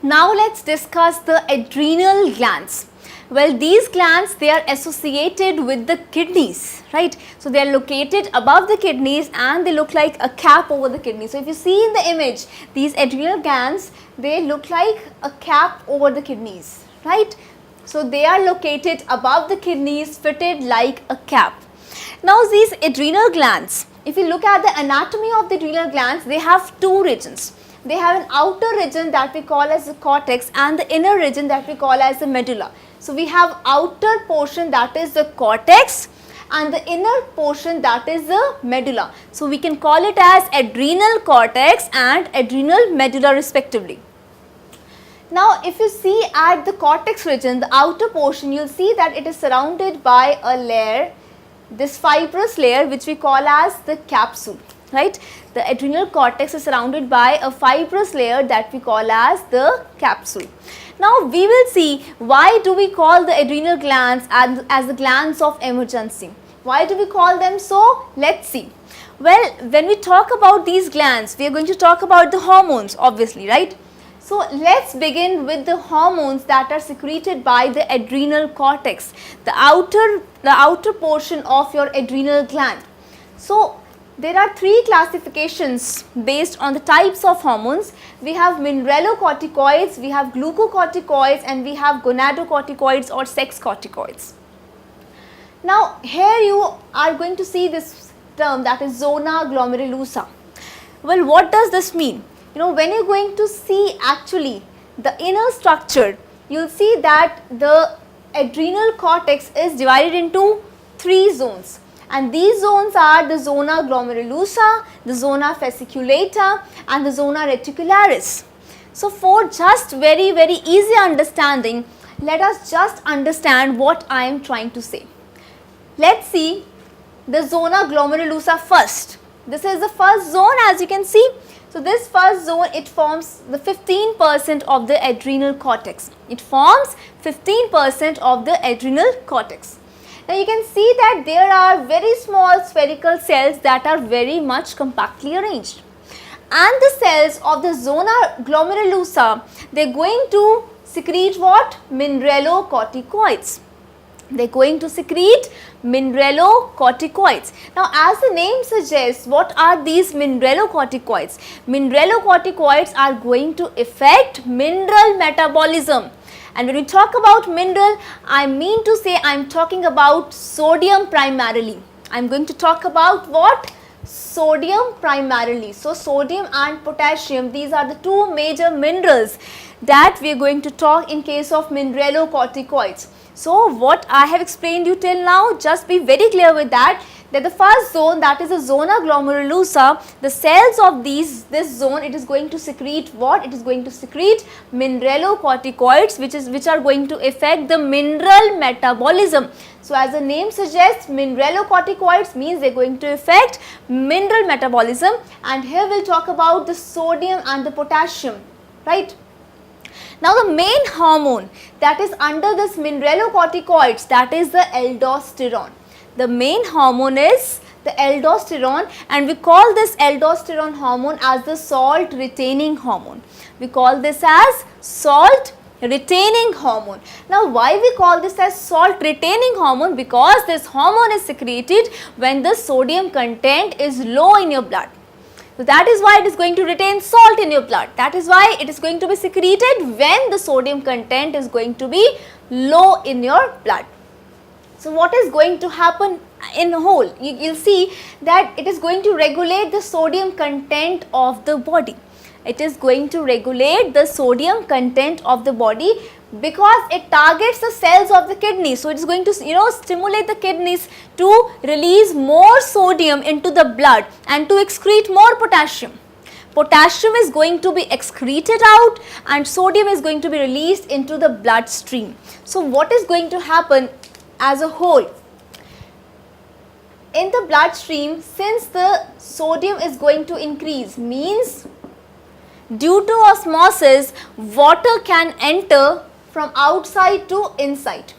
Now let's discuss the adrenal glands. Well, these glands, they are associated with the kidneys, right? So they are located above the kidneys and they look like a cap over the kidneys. So if you see in the image, these adrenal glands, they look like a cap over the kidneys, right? So they are located above the kidneys, fitted like a cap. Now these adrenal glands, if you look at the anatomy of the adrenal glands, they have two regions. They have an outer region that we call as the cortex and the inner region that we call as the medulla. So we have outer portion that is the cortex and the inner portion that is the medulla. So we can call it as adrenal cortex and adrenal medulla respectively. Now if you see at the cortex region, the outer portion, you will see that it is surrounded by a layer, this fibrous layer which we call as the capsule, right? The adrenal cortex is surrounded by a fibrous layer that we call as the capsule. Now we will see why do we call the adrenal glands as the glands of emergency. Why do we call them so? Let's see. Well, when we talk about these glands, we are going to talk about the hormones obviously, right? So let's begin with the hormones that are secreted by the adrenal cortex, the outer portion of your adrenal gland. So there are three classifications based on the types of hormones. We have mineralocorticoids, we have glucocorticoids and we have gonadocorticoids or sex corticoids. Now here you are going to see this term, that is zona glomerulosa. Well, what does this mean? You know, when you are going to see actually the inner structure, you will see that the adrenal cortex is divided into three zones. And these zones are the zona glomerulosa, the zona fasciculata and the zona reticularis. So for just very easy understanding, let us just understand what I am trying to say. Let's see the zona glomerulosa first. This is the first zone, as you can see. So this first zone, it forms the 15% of the adrenal cortex. It forms 15% of the adrenal cortex. Now you can see that there are very small spherical cells that are very much compactly arranged. And the cells of the zona glomerulosa, they are going to secrete what? Mineralocorticoids. They are going to secrete mineralocorticoids. Now as the name suggests, what are these mineralocorticoids? Mineralocorticoids are going to affect mineral metabolism. And when we talk about mineral, I mean to say I am talking about sodium primarily. I am going to talk about what? Sodium primarily. So sodium and potassium, these are the two major minerals that we are going to talk in case of mineralocorticoids. So what I have explained you till now, just be very clear with that the first zone, that is the zona glomerulosa, the cells of this zone, it is going to secrete what? It is going to secrete mineralocorticoids which are going to affect the mineral metabolism. So as the name suggests, mineralocorticoids means they are going to affect mineral metabolism, and here we will talk about the sodium and the potassium, right? Now the main hormone that is under this mineralocorticoids, that is the aldosterone. The main hormone is the aldosterone, and we call this aldosterone hormone as the salt retaining hormone. We call this as salt retaining hormone. Now why we call this as salt retaining hormone? Because this hormone is secreted when the sodium content is low in your blood. So that is why it is going to retain salt in your blood. That is why it is going to be secreted when the sodium content is going to be low in your blood. So what is going to happen in whole? You will see that it is going to regulate the sodium content of the body. It is going to regulate the sodium content of the body because it targets the cells of the kidney. So it is going to stimulate the kidneys to release more sodium into the blood and to excrete more potassium. Potassium is going to be excreted out and sodium is going to be released into the bloodstream. So what is going to happen as a whole? In the bloodstream, since the sodium is going to increase, means due to osmosis, water can enter from outside to inside.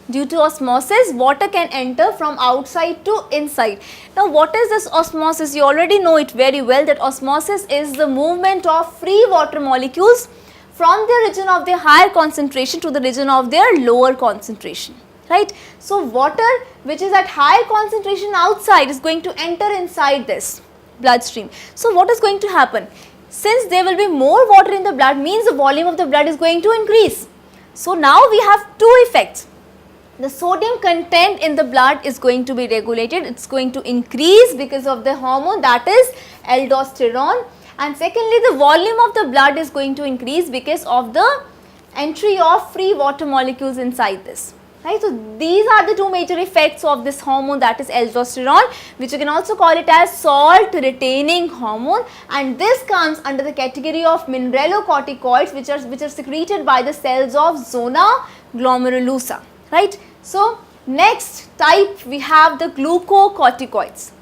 Due to osmosis, water can enter from outside to inside. Now what is this osmosis? You already know it very well that osmosis is the movement of free water molecules from the region of their higher concentration to the region of their lower concentration, right. So, water which is at high concentration outside is going to enter inside this bloodstream. So, what is going to happen? Since there will be more water in the blood, means the volume of the blood is going to increase. So, now we have two effects. The sodium content in the blood is going to be regulated, it is going to increase because of the hormone, that is aldosterone, and secondly the volume of the blood is going to increase because of the entry of free water molecules inside this. Right. So, these are the two major effects of this hormone, that is aldosterone, which you can also call it as salt retaining hormone, and this comes under the category of mineralocorticoids, which are secreted by the cells of Zona Glomerulosa, right. So, next type we have the glucocorticoids.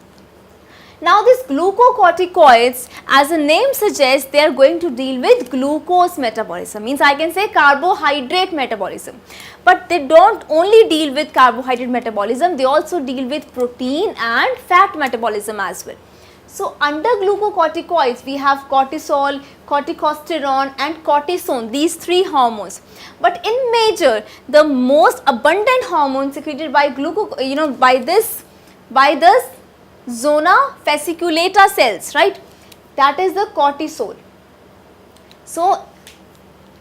Now, these glucocorticoids, as the name suggests, they are going to deal with glucose metabolism, means I can say carbohydrate metabolism, but they do not only deal with carbohydrate metabolism, they also deal with protein and fat metabolism as well. So, under glucocorticoids we have cortisol, corticosterone and cortisone, these three hormones. But in major, the most abundant hormone secreted by by this zona fasciculata cells, right, that is the cortisol. So,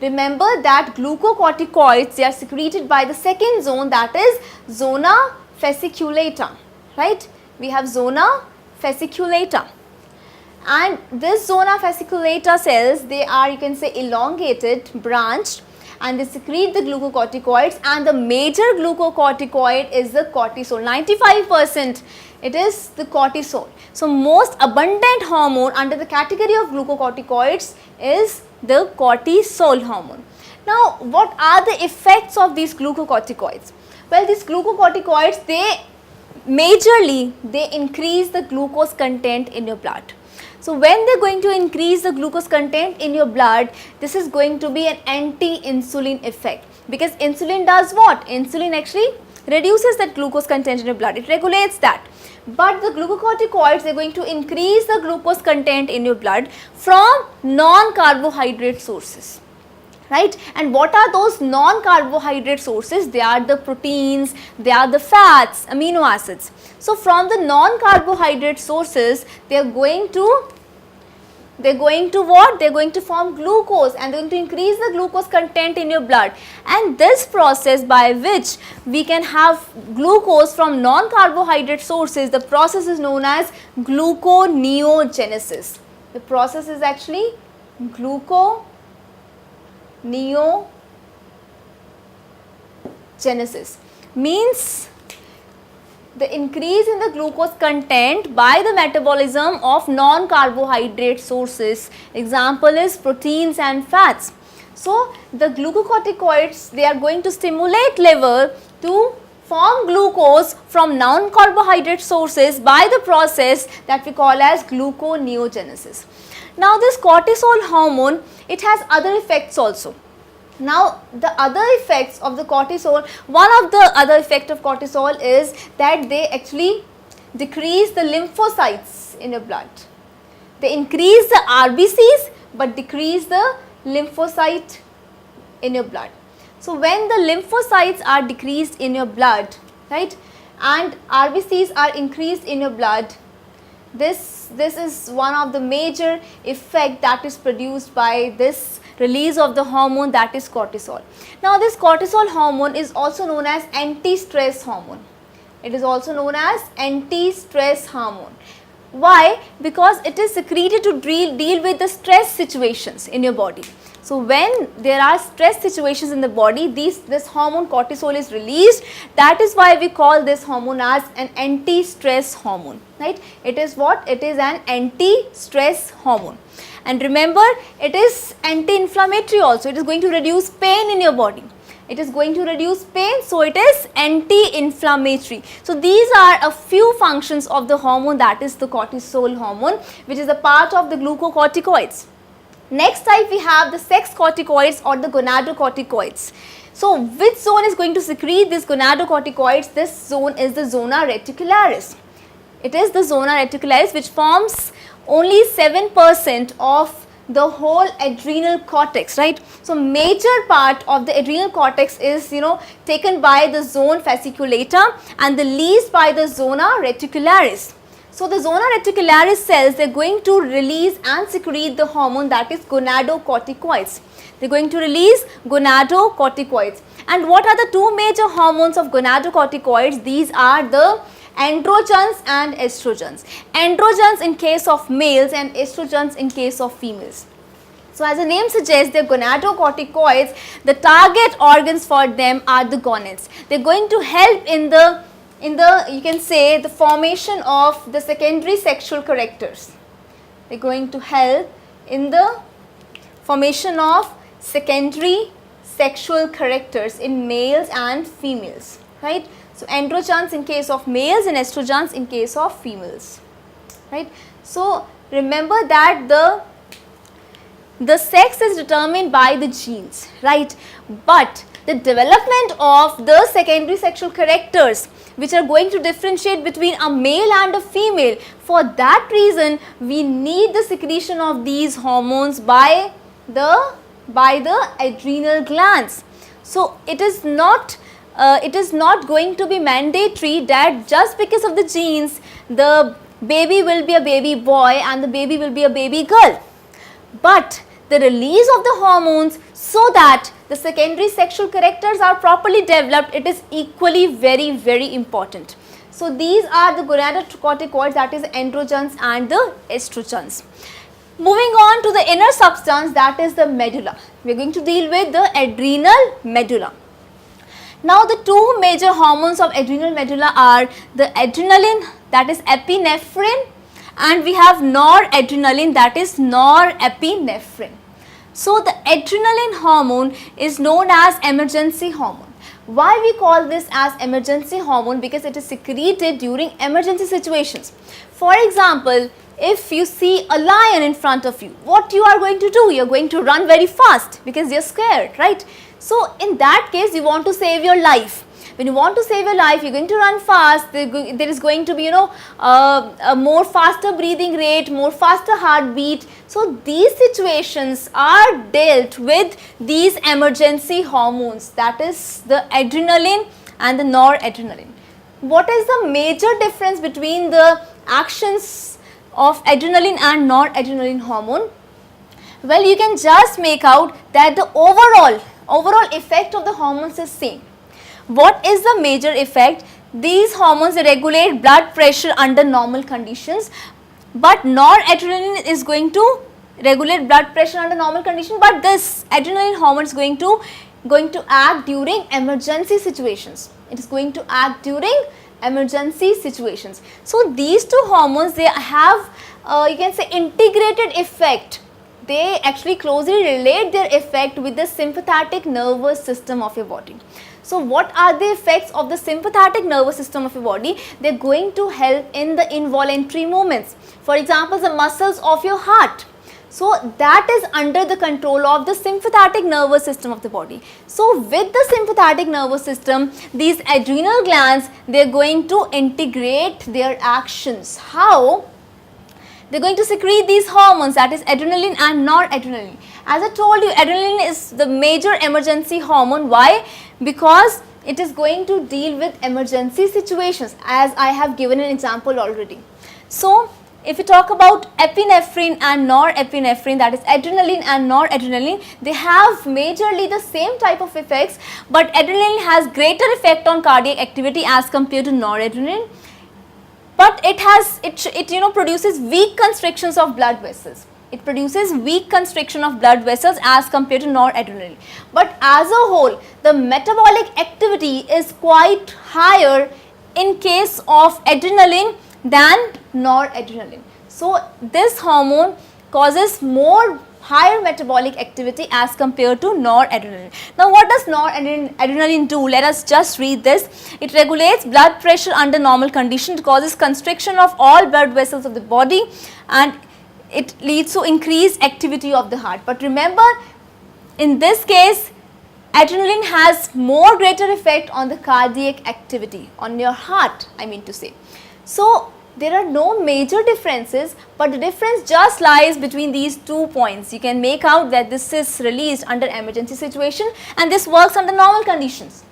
remember that glucocorticoids, they are secreted by the second zone, that is zona fasciculata, right. We have zona fasciculata, and this zona fasciculata cells, they are, you can say, elongated, branched, and they secrete the glucocorticoids, and the major glucocorticoid is the cortisol. 95% it is the cortisol. So, most abundant hormone under the category of glucocorticoids is the cortisol hormone. Now, what are the effects of these glucocorticoids? Well, these glucocorticoids, they majorly increase the glucose content in your blood. So, when they are going to increase the glucose content in your blood, this is going to be an anti-insulin effect, because insulin does what? Insulin actually reduces that glucose content in your blood, it regulates that. But the glucocorticoids, they are going to increase the glucose content in your blood from non-carbohydrate sources, right. And what are those non-carbohydrate sources? They are the proteins, they are the fats, amino acids. So, from the non-carbohydrate sources, they are going to what? They are going to form glucose, and they are going to increase the glucose content in your blood, and this process by which we can have glucose from non-carbohydrate sources, the process is known as gluconeogenesis. The process is actually gluconeogenesis, means the increase in the glucose content by the metabolism of non-carbohydrate sources. Example is proteins and fats. So, the glucocorticoids, they are going to stimulate liver to form glucose from non-carbohydrate sources by the process that we call as gluconeogenesis. Now, this cortisol hormone, it has other effects also. Now, the other effects of the cortisol, one of the other effect of cortisol is that they actually decrease the lymphocytes in your blood. They increase the RBCs but decrease the lymphocyte in your blood. So, when the lymphocytes are decreased in your blood, right, and RBCs are increased in your blood, this is one of the major effect that is produced by this release of the hormone, that is cortisol. Now, this cortisol hormone is also known as anti-stress hormone. It is also known as anti-stress hormone. Why? Because it is secreted to deal with the stress situations in your body. So, when there are stress situations in the body, this hormone cortisol is released. That is why we call this hormone as an anti-stress hormone, right? It is what? It is an anti-stress hormone. And remember, it is anti-inflammatory also. It is going to reduce pain in your body. It is going to reduce pain, so it is anti-inflammatory. So, these are a few functions of the hormone, that is the cortisol hormone, which is a part of the glucocorticoids. Next type we have the sex corticoids or the gonadocorticoids. So, which zone is going to secrete these gonadocorticoids? This zone is the zona reticularis. It is the zona reticularis which forms only 7% of the whole adrenal cortex, right? So major part of the adrenal cortex is, taken by the zone fasciculata and the least by the zona reticularis. So the zona reticularis cells, they are going to release and secrete the hormone, that is gonadocorticoids. They are going to release gonadocorticoids. And what are the two major hormones of gonadocorticoids? These are the androgens and estrogens. Androgens in case of males and estrogens in case of females. So as the name suggests, the gonadocorticoids, the target organs for them are the gonads. They are going to help in the you can say the formation of the secondary sexual characters. They are going to help in the formation of secondary sexual characters in males and females, right? So androgens in case of males and estrogens in case of females, right? So remember that the sex is determined by the genes, right? But the development of the secondary sexual characters which are going to differentiate between a male and a female, for that reason we need the secretion of these hormones by the adrenal glands. So it is not going to be mandatory that just because of the genes the baby will be a baby boy and the baby will be a baby girl, but the release of the hormones so that the secondary sexual characters are properly developed, it is equally very important. So these are the gonadocorticoids, that is androgens and the estrogens. Moving on to the inner substance, that is the medulla. We are going to deal with the adrenal medulla. Now the two major hormones of adrenal medulla are the adrenaline, that is epinephrine, and we have noradrenaline, that is norepinephrine. So the adrenaline hormone is known as emergency hormone. Why we call this as emergency hormone? Because it is secreted during emergency situations. For example, if you see a lion in front of you, what you are going to do? You are going to run very fast because you are scared, right? So in that case, you want to save your life. When you want to save your life, you are going to run fast. There is going to be, a more faster breathing rate, more faster heartbeat. So these situations are dealt with these emergency hormones, that is the adrenaline and the noradrenaline. What is the major difference between the actions of adrenaline and noradrenaline hormone? Well, you can just make out that the overall effect of the hormones is same. What is the major effect? These hormones regulate blood pressure under normal conditions, but noradrenaline is going to regulate blood pressure under normal conditions, but this adrenaline hormone is going to act during emergency situations. It is going to act during emergency situations. So these two hormones, they have you can say integrated effect. They actually closely relate their effect with the sympathetic nervous system of your body. So what are the effects of the sympathetic nervous system of your body? They are going to help in the involuntary movements. For example, the muscles of your heart. So that is under the control of the sympathetic nervous system of the body. So with the sympathetic nervous system, these adrenal glands, they are going to integrate their actions. How? They are going to secrete these hormones, that is adrenaline and noradrenaline. As I told you, adrenaline is the major emergency hormone. Why? Because it is going to deal with emergency situations, as I have given an example already. So if we talk about epinephrine and norepinephrine, that is adrenaline and noradrenaline, they have majorly the same type of effects, but adrenaline has greater effect on cardiac activity as compared to noradrenaline. But it produces weak constrictions of blood vessels. It produces weak constriction of blood vessels as compared to noradrenaline. But as a whole, the metabolic activity is quite higher in case of adrenaline than noradrenaline. So this hormone causes more higher metabolic activity as compared to noradrenaline. Now what does noradrenaline do? Let us just read this. It regulates blood pressure under normal conditions. It causes constriction of all blood vessels of the body, and it leads to increased activity of the heart. But remember, in this case, adrenaline has greater effect on the cardiac activity, on your heart, I mean to say. So there are no major differences, but the difference just lies between these 2 points. You can make out that this is released under emergency situation and this works under normal conditions.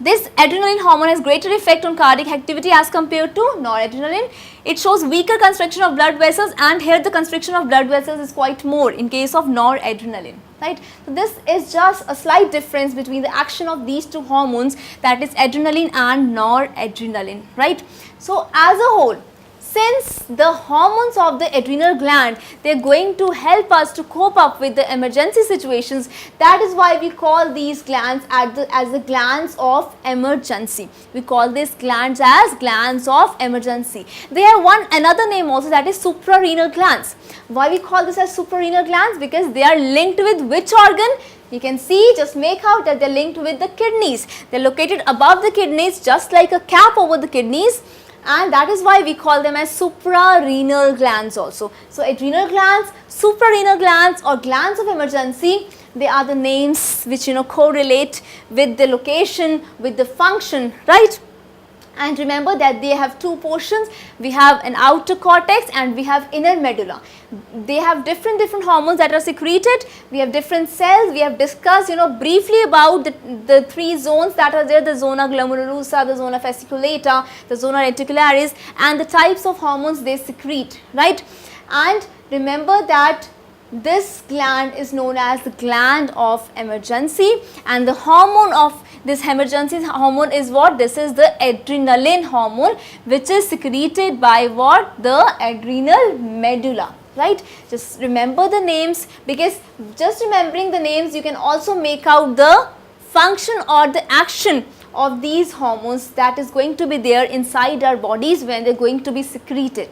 This adrenaline hormone has greater effect on cardiac activity as compared to noradrenaline. It shows weaker constriction of blood vessels, and here the constriction of blood vessels is quite more in case of noradrenaline, right. So this is just a slight difference between the action of these two hormones, that is adrenaline and noradrenaline, right. So as a whole, since the hormones of the adrenal gland, they are going to help us to cope up with the emergency situations, that is why we call these glands as the glands of emergency. We call these glands as glands of emergency. They have another name also, that is suprarenal glands. Why we call this as suprarenal glands? Because they are linked with which organ? You can see, just make out that they are linked with the kidneys. They are located above the kidneys, just like a cap over the kidneys, and that is why we call them as suprarenal glands also. So adrenal glands, suprarenal glands, or glands of emergency, they are the names which correlate with the location, with the function, right. And remember that they have two portions. We have an outer cortex and we have inner medulla. They have different hormones that are secreted. We have different cells. We have discussed briefly about the three zones that are there, the zona glomerulosa, the zona fasciculata, the zona reticularis, and the types of hormones they secrete, right. And remember that this gland is known as the gland of emergency, and the hormone of this emergency hormone is what? This is the adrenaline hormone, which is secreted by what? The adrenal medulla, right. Just remember the names, because just remembering the names you can also make out the function or the action of these hormones that is going to be there inside our bodies when they are going to be secreted.